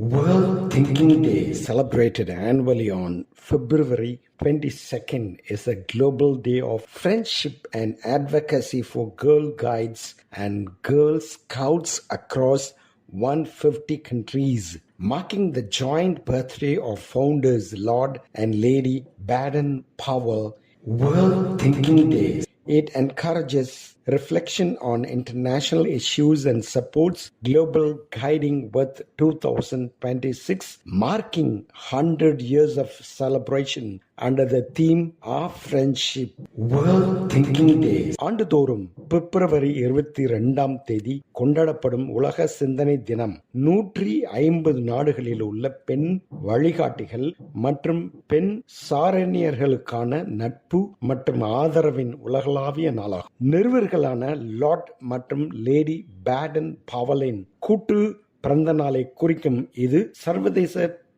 World Thinking Day, celebrated annually on February 22nd, is a global day of friendship and advocacy for Girl Guides and Girl Scouts across 150 countries, marking the joint birthday of founders Lord and Lady Baden-Powell. World Thinking Day. It encourages reflection on international issues and supports global guiding with 2026, marking 100 years of celebration under the theme of friendship. World Thinking Day. ஆண்டுதோறும் பிப்ரவரி 22ஆம் தேதி கொண்டாடப்படும் உலக சிந்தனை தினம் 150 நாடுகளில் உள்ள பெண் வழிகாட்டிகள் மற்றும் பெண் சாரணியர்களுக்கான நட்பு மற்றும் ஆதரவின் உலகளாவிய நாளாகும். நிறுவர்களான லார்ட் மற்றும் லேடி பேடன் பவலின் கூட்டு பிறந்த நாளை குறிக்கும் இது சர்வதேச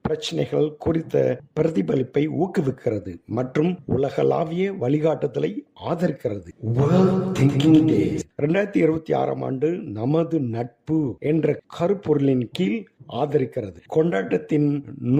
பிரச்சனைகள் குறித்த பிரதிபலிப்பை ஊக்குவிக்கிறது மற்றும் உலகளாவிய வழிகாட்டுதலை ஆதரிக்கிறது. World Thinking Day 2026ஆம் ஆண்டு நமது நட்பு என்ற கருப்பொருளின் கீழ் ஆதரிக்கிறது. கொண்டாட்டத்தின்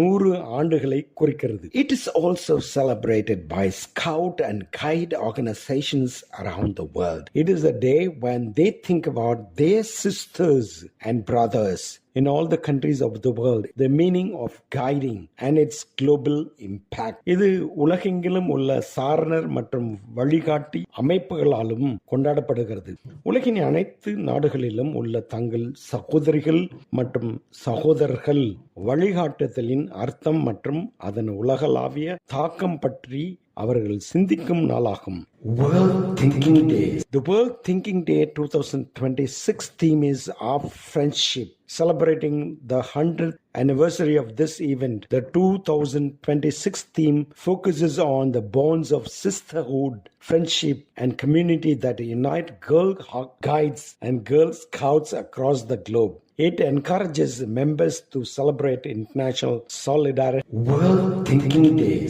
100 ஆண்டுகளை குறிக்கிறது. It is also celebrated by Scout and Guide organizations around the world. It is a day when they think about their sisters and brothers in all the countries of the world, the meaning of guiding and its global impact. இது உலகெங்கிலும் உள்ள சாரணர் மற்றும் வழிகாட்டி அமைப்புகளாலும் கொண்டாடப்படுகிறது. உலகின் அனைத்து நாடுகளிலும் உள்ள தங்கள் சகோதரிகள் மற்றும் சகோதரர்கள் வழிகாட்டுதலின் அர்த்தம் மற்றும் அதன் உலகளாவிய தாக்கம் பற்றி அவர்கள் சிந்திக்கும் நாளாகும். World Thinking Day. The World Thinking Day 2026 theme is of friendship. Celebrating the 100th anniversary of this event, the 2026 theme focuses on the bonds of sisterhood, friendship, and community that unite Girl Guides and Girl Scouts across the globe. It encourages members to celebrate international solidarity. World Thinking Day.